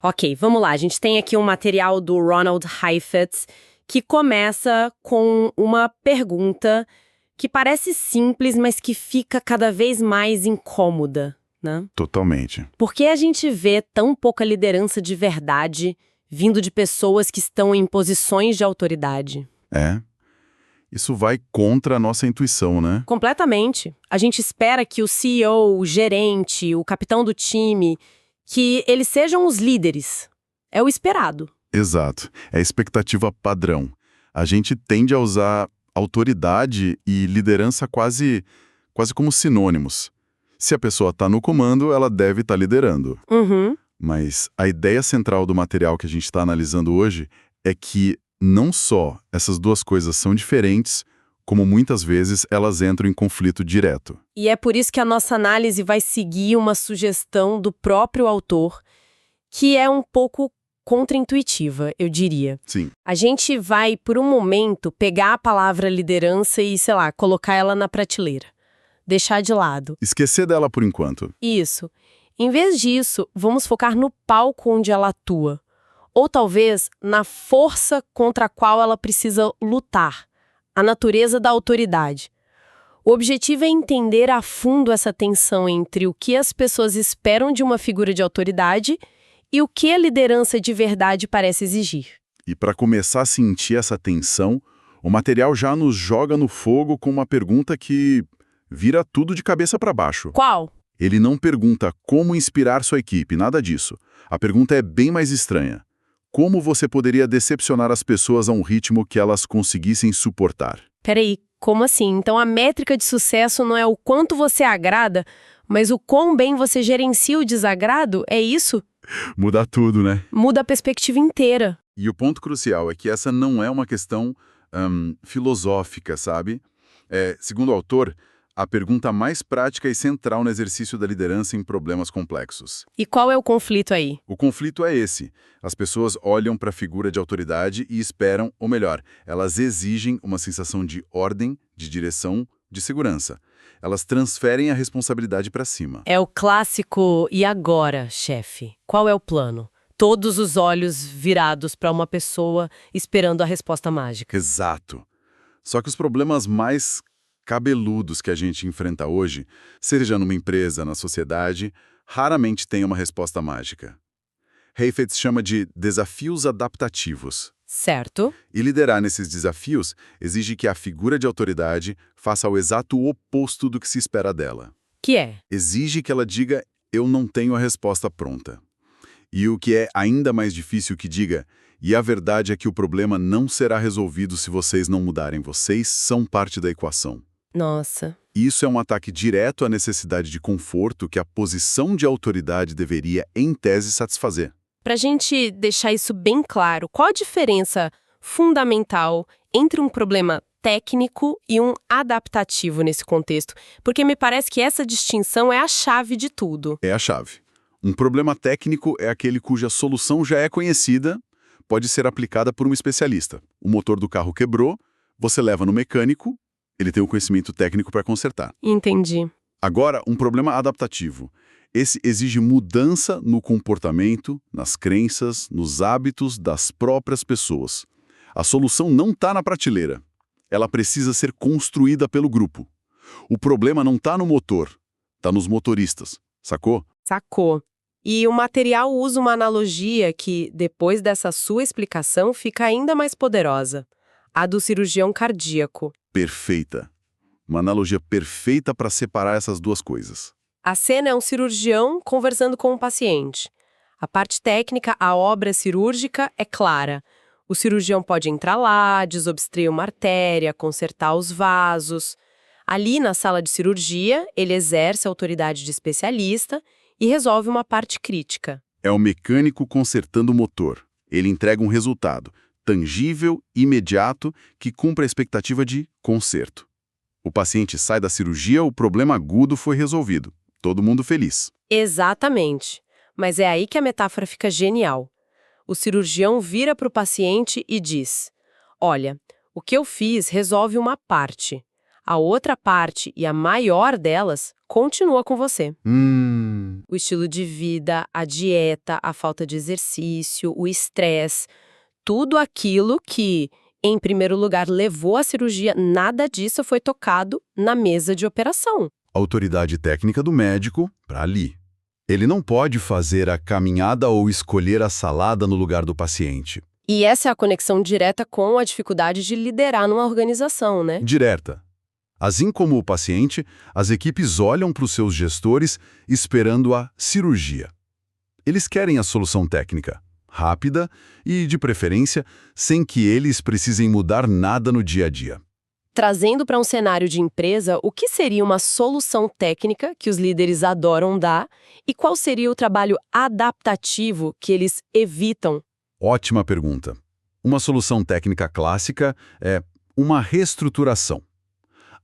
Ok, vamos lá. A gente tem aqui um material do Ronald Heifetz que começa com uma pergunta que parece simples, mas que fica cada vez mais incômoda, né? Totalmente. Por que a gente vê tão pouca liderança de verdade vindo de pessoas que estão em posições de autoridade? Isso vai contra a nossa intuição, né? Completamente. A gente espera que o CEO, o gerente, o capitão do time, que eles sejam os líderes. É o esperado. Exato. É a expectativa padrão. A gente tende a usar autoridade e liderança quase como sinônimos. Se a pessoa está no comando, ela deve estar liderando. Uhum. Mas a ideia central do material que a gente está analisando hoje é que não só essas duas coisas são diferentes, como muitas vezes elas entram em conflito direto. E é por isso que a nossa análise vai seguir uma sugestão do próprio autor, que é um pouco contraintuitiva, eu diria. Sim. A gente vai, por um momento, pegar a palavra liderança e, sei lá, colocar ela na prateleira. Deixar de lado. Esquecer dela por enquanto. Isso. Em vez disso, vamos focar no palco onde ela atua. Ou talvez na força contra a qual ela precisa lutar. A natureza da autoridade. O objetivo é entender a fundo essa tensão entre o que as pessoas esperam de uma figura de autoridade e o que a liderança de verdade parece exigir. E para começar a sentir essa tensão, o material já nos joga no fogo com uma pergunta que vira tudo de cabeça para baixo. Qual? Ele não pergunta como inspirar sua equipe, nada disso. A pergunta é bem mais estranha. Como você poderia decepcionar as pessoas a um ritmo que elas conseguissem suportar? Peraí, como assim? Então a métrica de sucesso não é o quanto você agrada, mas o quão bem você gerencia o desagrado? É isso? Muda tudo, né? Muda a perspectiva inteira. E o ponto crucial é que essa não é uma questão filosófica, sabe? Segundo o autor, a pergunta mais prática e central no exercício da liderança em problemas complexos. E qual é o conflito aí? O conflito é esse. As pessoas olham para a figura de autoridade e esperam, ou melhor, elas exigem uma sensação de ordem, de direção, de segurança. Elas transferem a responsabilidade para cima. É o clássico "e agora, chefe? Qual é o plano?" Todos os olhos virados para uma pessoa esperando a resposta mágica. Exato. Só que os problemas mais cabeludos que a gente enfrenta hoje, seja numa empresa, na sociedade, raramente têm uma resposta mágica. Heifetz chama de desafios adaptativos. Certo. E liderar nesses desafios exige que a figura de autoridade faça o exato oposto do que se espera dela. Que é? Exige que ela diga, eu não tenho a resposta pronta. E o que é ainda mais difícil que diga, e a verdade é que o problema não será resolvido se vocês não mudarem, vocês são parte da equação. Nossa. Isso é um ataque direto à necessidade de conforto que a posição de autoridade deveria, em tese, satisfazer. Para a gente deixar isso bem claro, qual a diferença fundamental entre um problema técnico e um adaptativo nesse contexto? Porque me parece que essa distinção é a chave de tudo. É a chave. Um problema técnico é aquele cuja solução já é conhecida, pode ser aplicada por um especialista. O motor do carro quebrou, você leva no mecânico, ele tem o conhecimento técnico para consertar. Entendi. Agora, um problema adaptativo. Esse exige mudança no comportamento, nas crenças, nos hábitos das próprias pessoas. A solução não está na prateleira. Ela precisa ser construída pelo grupo. O problema não está no motor, está nos motoristas. Sacou? Sacou. E o material usa uma analogia que, depois dessa sua explicação, fica ainda mais poderosa. A do cirurgião cardíaco. Perfeita. Uma analogia perfeita para separar essas duas coisas. A cena é um cirurgião conversando com um paciente. A parte técnica, a obra cirúrgica, é clara. O cirurgião pode entrar lá, desobstruir uma artéria, consertar os vasos. Ali, na sala de cirurgia, ele exerce a autoridade de especialista e resolve uma parte crítica. É o mecânico consertando o motor. Ele entrega um resultado tangível, imediato, que cumpre a expectativa de conserto. O paciente sai da cirurgia, o problema agudo foi resolvido. Todo mundo feliz. Exatamente. Mas é aí que a metáfora fica genial. O cirurgião vira para o paciente e diz: olha, o que eu fiz resolve uma parte. A outra parte, e a maior delas, continua com você. O estilo de vida, a dieta, a falta de exercício, o estresse, tudo aquilo que, em primeiro lugar, levou à cirurgia, nada disso foi tocado na mesa de operação. Autoridade técnica do médico para ali. Ele não pode fazer a caminhada ou escolher a salada no lugar do paciente. E essa é a conexão direta com a dificuldade de liderar numa organização, né? Direta. Assim como o paciente, as equipes olham para os seus gestores esperando a cirurgia. Eles querem a solução técnica, rápida e, de preferência, sem que eles precisem mudar nada no dia a dia. Trazendo para um cenário de empresa, o que seria uma solução técnica que os líderes adoram dar e qual seria o trabalho adaptativo que eles evitam? Ótima pergunta. Uma solução técnica clássica é uma reestruturação.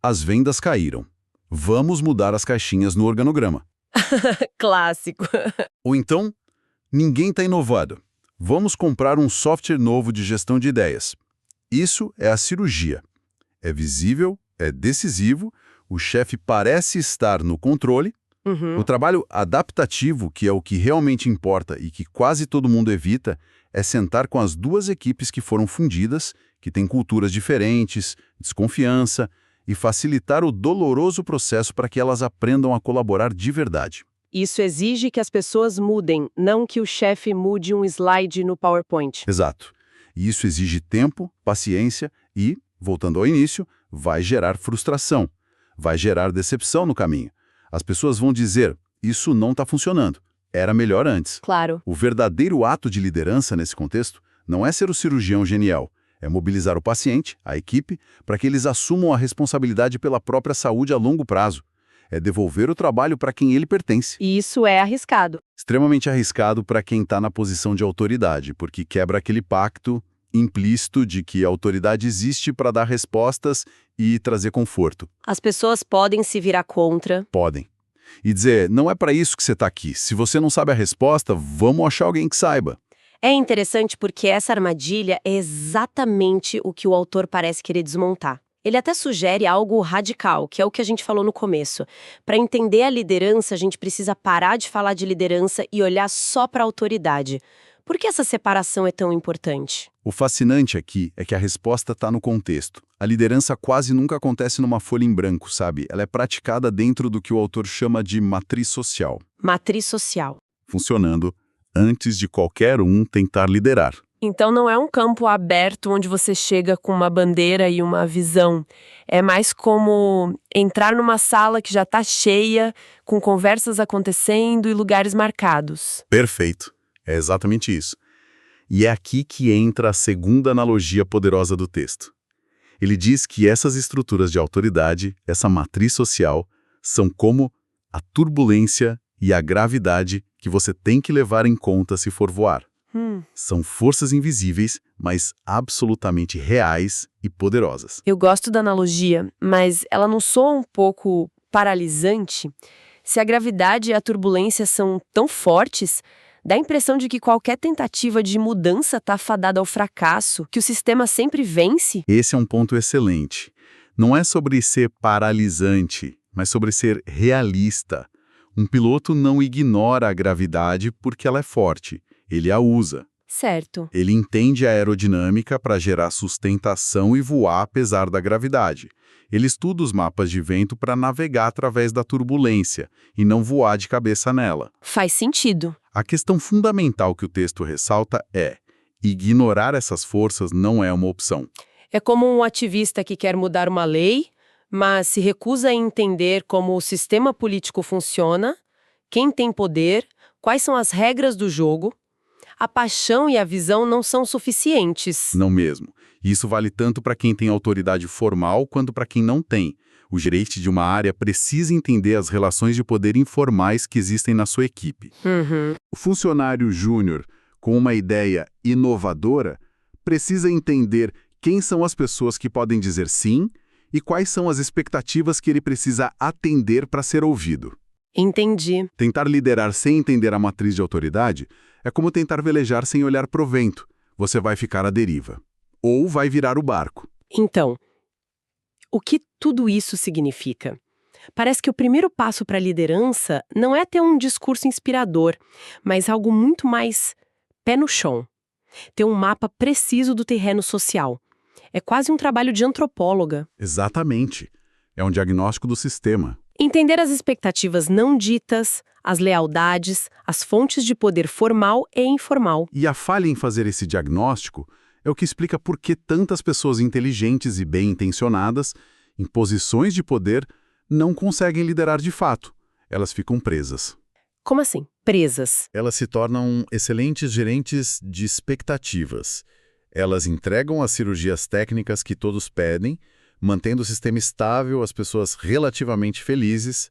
As vendas caíram. Vamos mudar as caixinhas no organograma. Clássico. Ou então, ninguém está inovado. Vamos comprar um software novo de gestão de ideias. Isso é a cirurgia. É visível, é decisivo, o chefe parece estar no controle. O trabalho adaptativo, que é o que realmente importa e que quase todo mundo evita, é sentar com as duas equipes que foram fundidas, que têm culturas diferentes, desconfiança, e facilitar o doloroso processo para que elas aprendam a colaborar de verdade. Isso exige que as pessoas mudem, não que o chefe mude um slide no PowerPoint. Exato. E isso exige tempo, paciência e, voltando ao início, vai gerar frustração, vai gerar decepção no caminho. As pessoas vão dizer, isso não está funcionando, era melhor antes. Claro. O verdadeiro ato de liderança nesse contexto não é ser o cirurgião genial, é mobilizar o paciente, a equipe, para que eles assumam a responsabilidade pela própria saúde a longo prazo. É devolver o trabalho para quem ele pertence. E isso é arriscado. Extremamente arriscado para quem está na posição de autoridade, porque quebra aquele pacto implícito de que a autoridade existe para dar respostas e trazer conforto. As pessoas podem se virar contra. Podem. E dizer, não é para isso que você está aqui. Se você não sabe a resposta, vamos achar alguém que saiba. É interessante porque essa armadilha é exatamente o que o autor parece querer desmontar. Ele até sugere algo radical, que é o que a gente falou no começo. Para entender a liderança, a gente precisa parar de falar de liderança e olhar só para a autoridade. Por que essa separação é tão importante? O fascinante aqui é que a resposta está no contexto. A liderança quase nunca acontece numa folha em branco, sabe? Ela é praticada dentro do que o autor chama de matriz social. Matriz social. Funcionando antes de qualquer um tentar liderar. Então não é um campo aberto onde você chega com uma bandeira e uma visão. É mais como entrar numa sala que já está cheia, com conversas acontecendo e lugares marcados. Perfeito. É exatamente isso. E é aqui que entra a segunda analogia poderosa do texto. Ele diz que essas estruturas de autoridade, essa matriz social, são como a turbulência e a gravidade que você tem que levar em conta se for voar. São forças invisíveis, mas absolutamente reais e poderosas. Eu gosto da analogia, mas ela não soa um pouco paralisante? Se a gravidade e a turbulência são tão fortes, dá a impressão de que qualquer tentativa de mudança está fadada ao fracasso, que o sistema sempre vence? Esse é um ponto excelente. Não é sobre ser paralisante, mas sobre ser realista. Um piloto não ignora a gravidade porque ela é forte. Ele a usa. Certo. Ele entende a aerodinâmica para gerar sustentação e voar apesar da gravidade. Ele estuda os mapas de vento para navegar através da turbulência e não voar de cabeça nela. Faz sentido. A questão fundamental que o texto ressalta é: ignorar essas forças não é uma opção. É como um ativista que quer mudar uma lei, mas se recusa a entender como o sistema político funciona, quem tem poder, quais são as regras do jogo. A paixão e a visão não são suficientes. Não mesmo. Isso vale tanto para quem tem autoridade formal quanto para quem não tem. O gerente de uma área precisa entender as relações de poder informais que existem na sua equipe. O funcionário júnior, com uma ideia inovadora, precisa entender quem são as pessoas que podem dizer sim e quais são as expectativas que ele precisa atender para ser ouvido. Entendi. Tentar liderar sem entender a matriz de autoridade é como tentar velejar sem olhar para o vento. Você vai ficar à deriva. Ou vai virar o barco. Então, O que tudo isso significa? Parece que o primeiro passo para a liderança não é ter um discurso inspirador, mas algo muito mais pé no chão. Ter um mapa preciso do terreno social. É quase um trabalho de antropóloga. Exatamente. É um diagnóstico do sistema. Entender as expectativas não ditas, as lealdades, as fontes de poder formal e informal. E a falha em fazer esse diagnóstico é o que explica por que tantas pessoas inteligentes e bem-intencionadas, em posições de poder, não conseguem liderar de fato. Elas ficam presas. Como assim? Presas. Elas se tornam excelentes gerentes de expectativas. Elas entregam as cirurgias técnicas que todos pedem, mantendo o sistema estável, as pessoas relativamente felizes,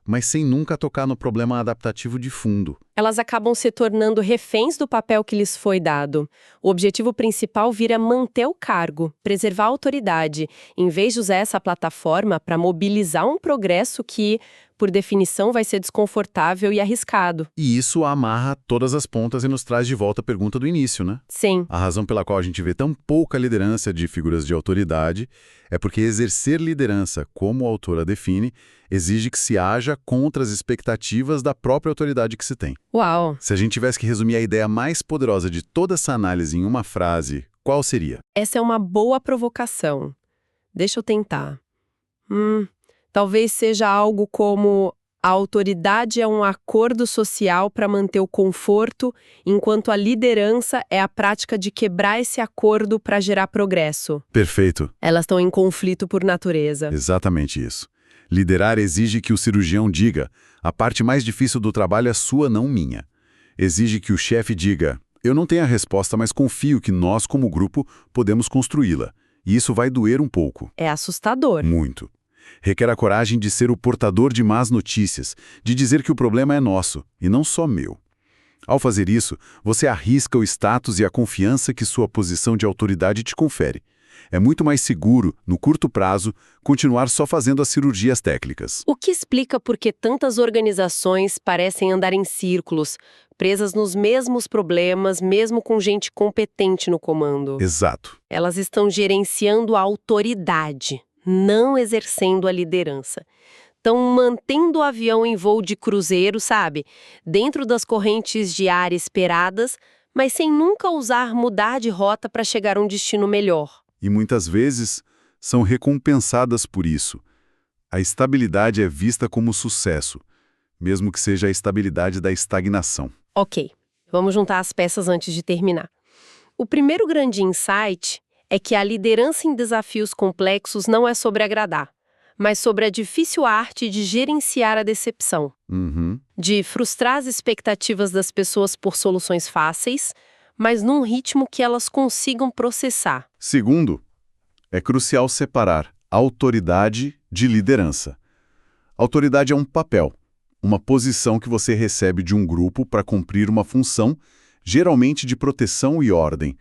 mas sem nunca tocar no problema adaptativo de fundo. Elas acabam se tornando reféns do papel que lhes foi dado. O objetivo principal vira manter o cargo, preservar a autoridade, em vez de usar essa plataforma para mobilizar um progresso que, por definição, vai ser desconfortável e arriscado. E isso amarra todas as pontas e nos traz de volta a pergunta do início, né? Sim. A razão pela qual a gente vê tão pouca liderança de figuras de autoridade é porque exercer liderança, como a autora define, exige que se haja contra as expectativas da própria autoridade que se tem. Uau! Se a gente tivesse que resumir a ideia mais poderosa de toda essa análise em uma frase, qual seria? Essa é uma boa provocação. Deixa eu tentar. Talvez seja algo como: a autoridade é um acordo social para manter o conforto, enquanto a liderança é a prática de quebrar esse acordo para gerar progresso. Perfeito. Elas estão em conflito por natureza. Exatamente isso. Liderar exige que o cirurgião diga: a parte mais difícil do trabalho é sua, não minha. Exige que o chefe diga: eu não tenho a resposta, mas confio que nós, como grupo, podemos construí-la. E isso vai doer um pouco. É assustador. Muito. Requer a coragem de ser o portador de más notícias, de dizer que o problema é nosso, e não só meu. Ao fazer isso, você arrisca o status e a confiança que sua posição de autoridade te confere. É muito mais seguro, no curto prazo, continuar só fazendo as cirurgias técnicas. O que explica por que tantas organizações parecem andar em círculos, presas nos mesmos problemas, mesmo com gente competente no comando. Exato. Elas estão gerenciando a autoridade, não exercendo a liderança. Estão mantendo o avião em voo de cruzeiro, sabe? Dentro das correntes de ar esperadas, mas sem nunca ousar mudar de rota para chegar a um destino melhor. E muitas vezes são recompensadas por isso. A estabilidade é vista como sucesso, mesmo que seja a estabilidade da estagnação. Ok, vamos juntar as peças antes de terminar. O primeiro grande insight é que a liderança em desafios complexos não é sobre agradar, mas sobre a difícil arte de gerenciar a decepção, de frustrar as expectativas das pessoas por soluções fáceis, mas num ritmo que elas consigam processar. Segundo, é crucial separar autoridade de liderança. Autoridade é um papel, uma posição que você recebe de um grupo para cumprir uma função, geralmente de proteção e ordem.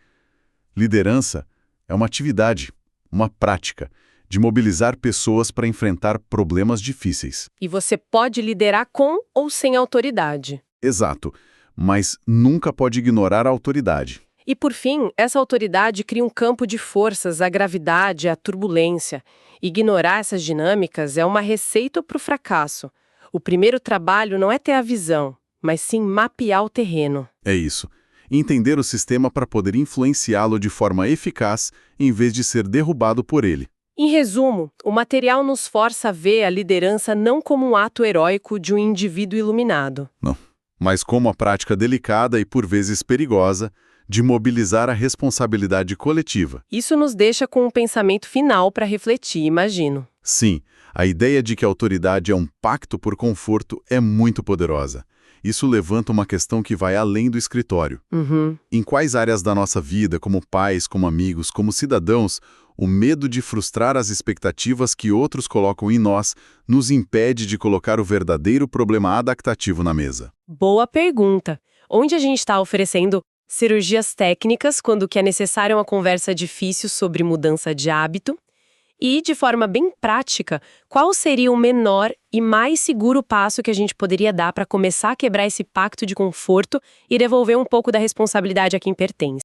Liderança é uma atividade, uma prática, de mobilizar pessoas para enfrentar problemas difíceis. E você pode liderar com ou sem autoridade. Exato, mas nunca pode ignorar a autoridade. E, por fim, essa autoridade cria um campo de forças, a gravidade, a turbulência. Ignorar essas dinâmicas é uma receita para o fracasso. O primeiro trabalho não é ter a visão, mas sim mapear o terreno. É isso. Entender o sistema para poder influenciá-lo de forma eficaz, em vez de ser derrubado por ele. Em resumo, o material nos força a ver a liderança não como um ato heróico de um indivíduo iluminado. Não, mas como a prática delicada e por vezes perigosa de mobilizar a responsabilidade coletiva. Isso nos deixa com um pensamento final para refletir, imagino. Sim, a ideia de que a autoridade é um pacto por conforto é muito poderosa. Isso levanta uma questão que vai além do escritório. Em quais áreas da nossa vida, como pais, como amigos, como cidadãos, o medo de frustrar as expectativas que outros colocam em nós nos impede de colocar o verdadeiro problema adaptativo na mesa? Boa pergunta. Onde a gente está oferecendo cirurgias técnicas quando que é necessária uma conversa difícil sobre mudança de hábito? E, de forma bem prática, qual seria o menor e mais seguro passo que a gente poderia dar para começar a quebrar esse pacto de conforto e devolver um pouco da responsabilidade a quem pertence?